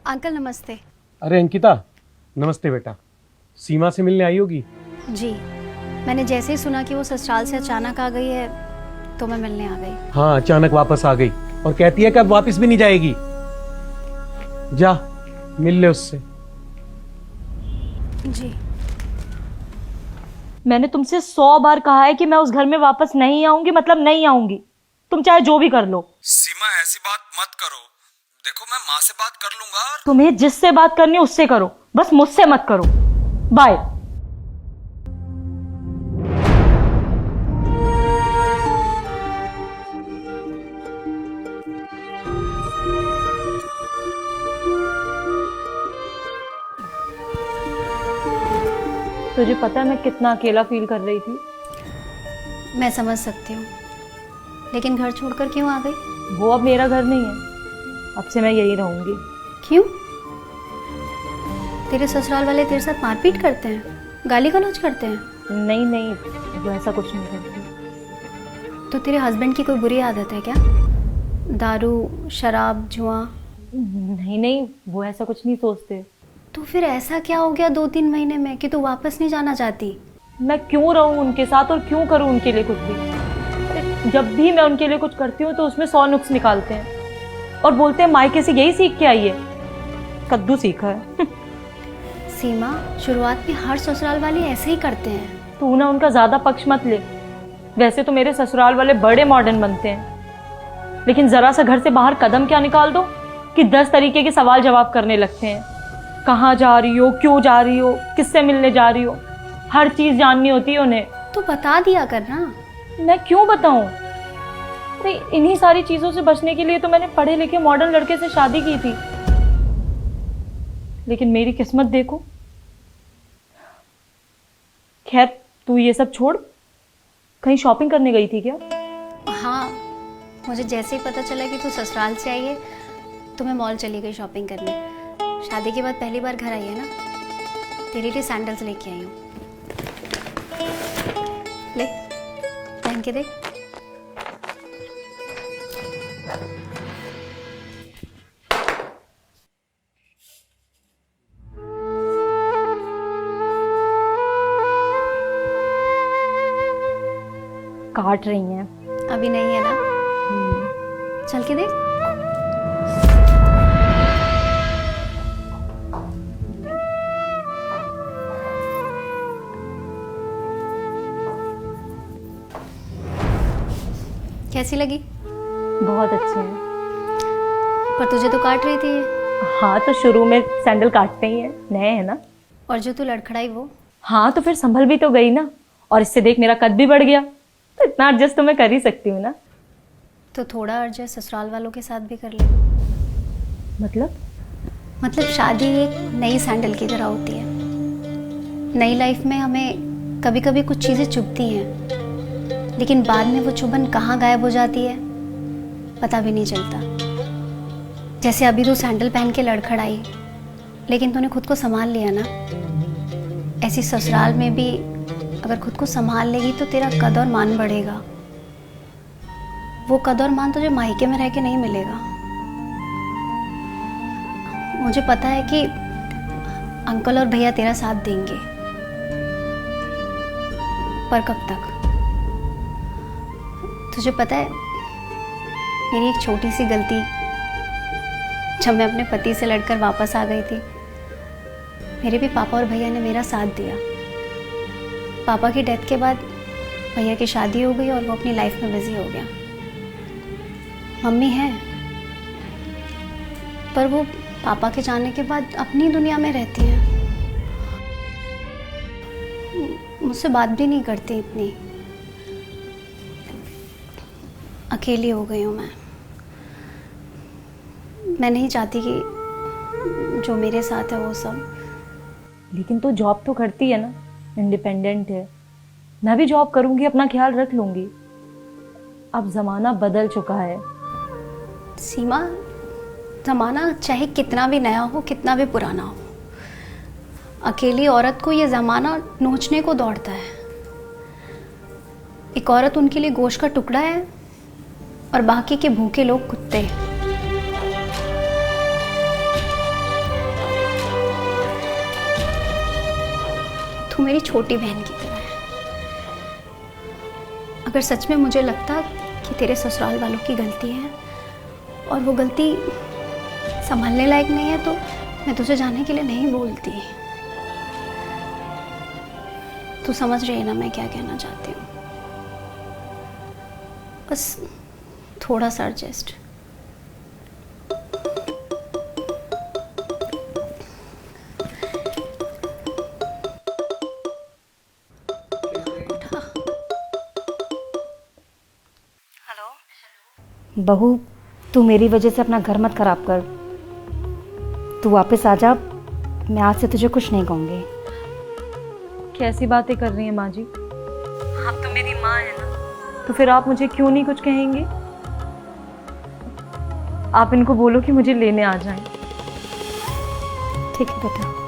Uncle नमस्ते। अरे अंकिता, नमस्ते बेटा। सीमा से मिलने आई होगी? जी, मैंने जैसे ही सुना कि वो ससुराल से अचानक आ गई है तो मैं मिलने आ गई। हाँ, अचानक वापस आ गई और कहती है कि अब वापस भी नहीं जाएगी। जा मिल ले उससे। जी। मैंने तुमसे 100 बार कहा है कि मैं उस घर में वापस नहीं आऊंगी, मतलब नहीं आऊंगी। तुम चाहे जो भी कर लो। सीमा ऐसी बात मत करो। देखो मैं माँ से बात कर लूंगा और तुम्हें जिससे बात करनी है उससे करो, बस मुझसे मत करो। बाय। तुझे पता है मैं कितना अकेला फील कर रही थी। मैं समझ सकती हूँ, लेकिन घर छोड़कर क्यों आ गई? वो अब मेरा घर नहीं है, अब से मैं यही रहूंगी। क्यों? तेरे ससुराल वाले तेरे साथ मारपीट करते हैं, गाली गलौज करते हैं? नहीं नहीं, वो ऐसा कुछ नहीं करती। तो तेरे हस्बैंड की कोई बुरी आदत है क्या? दारू, शराब, जुआ? नहीं नहीं, वो ऐसा कुछ नहीं सोचते। तो फिर ऐसा क्या हो गया 2-3 महीने में कि तू वापस नहीं जाना चाहती? मैं क्यों रहूं उनके साथ और क्यों करूं उनके लिए कुछ भी? अरे जब भी मैं उनके लिए कुछ करती हूँ तो उसमें 100 नुक्स निकालते हैं और बोलते हैं मायके से यही सीख के आई है। कद्दू सीखा है। सीमा, शुरुआत में हर ससुराल वाले ऐसे ही करते हैं। तू ना उनका ज्यादा पक्ष मत ले। वैसे तो मेरे ससुराल वाले बड़े मॉडर्न बनते हैं, लेकिन जरा सा घर से बाहर कदम क्या निकाल दो कि 10 तरीके के सवाल जवाब करने लगते हैं। कहाँ जा रही हो, क्यों जा रही हो, किससे मिलने जा रही हो, हर चीज जाननी होती है उन्हें। तो बता दिया कर ना। मैं क्यों बताऊं? अरे इन्हीं सारी चीजों से बचने के लिए तो मैंने पढ़े लिखे मॉडर्न लड़के से शादी की थी, लेकिन मेरी किस्मत देखो। खैर तू ये सब छोड़, कहीं शॉपिंग करने गई थी क्या? हाँ, मुझे जैसे ही पता चला कि तू ससुराल से आई है तो मैं मॉल चली गई शॉपिंग करने। शादी के बाद पहली बार घर आई है ना, तेरे लिए सैंडल्स लेके आई हूँ। ले, पहन के देख। काट रही हैं। अभी नहीं है ना, चल के देख। कैसी लगी? बहुत अच्छे हैं। पर तुझे तो काट रही थी ये। हाँ तो शुरू में सैंडल काटते ही हैं, नए हैं ना। और जो तू लड़खड़ाई वो? हाँ तो फिर संभल भी तो गई ना, और इससे देख मेरा कद भी बढ़ गया, तो इतना एडजस्ट तो मैं कर ही सकती हूँ ना। तो थोड़ा एडजस्ट ससुराल वालों के साथ भी कर ले। मतलब शादी एक नई सैंडल की तरह होती है। नई लाइफ में हमें कभी कभी कुछ चीज़ें चुभती हैं, लेकिन बाद में वो चुभन कहाँ गायब हो जाती है पता भी नहीं चलता। जैसे अभी तू सैंडल पहन के लड़खड़ाई, लेकिन तूने खुद को संभाल लिया ना। ऐसी ससुराल में भी अगर खुद को संभाल लेगी तो तेरा कद और मान बढ़ेगा। वो कद और मान तुझे मायके में रह के नहीं मिलेगा। मुझे पता है कि अंकल और भैया तेरा साथ देंगे, पर कब तक? तुझे पता है मेरी एक छोटी सी गलती, जब मैं अपने पति से लड़कर वापस आ गई थी, मेरे भी पापा और भैया ने मेरा साथ दिया। पापा की डेथ के बाद भैया की शादी हो गई और वो अपनी लाइफ में बिजी हो गया। मम्मी है, पर वो पापा के जाने के बाद अपनी दुनिया में रहती है, मुझसे बात भी नहीं करती। इतनी अकेली हो गई हूँ मैं नहीं चाहती कि जो मेरे साथ है वो सब। लेकिन तू जॉब तो करती है ना, इंडिपेंडेंट है। मैं भी जॉब करूंगी, अपना ख्याल रख लूंगी। अब जमाना बदल चुका है। सीमा, जमाना चाहे कितना भी नया हो, कितना भी पुराना हो, अकेली औरत को ये जमाना नोचने को दौड़ता है। एक औरत उनके लिए गोश्त का टुकड़ा है और बाकी के भूखे लोग कुत्ते। तू मेरी छोटी बहन की तरह है। अगर सच में मुझे लगता कि तेरे ससुराल वालों की गलती है और वो गलती संभालने लायक नहीं है तो मैं तुझे जाने के लिए नहीं बोलती। तू समझ रही है ना मैं क्या कहना चाहती हूँ। बस थोड़ा सा एडजस्ट। बहू, तू मेरी वजह से अपना घर मत खराब कर। तू वापस आ जा, मैं आज से तुझे कुछ नहीं कहूँगी। कैसी बातें कर रही हैं माँ जी? आप तो मेरी माँ है ना, तो फिर आप मुझे क्यों नहीं कुछ कहेंगे? आप इनको बोलो कि मुझे लेने आ जाएं। ठीक है बेटा।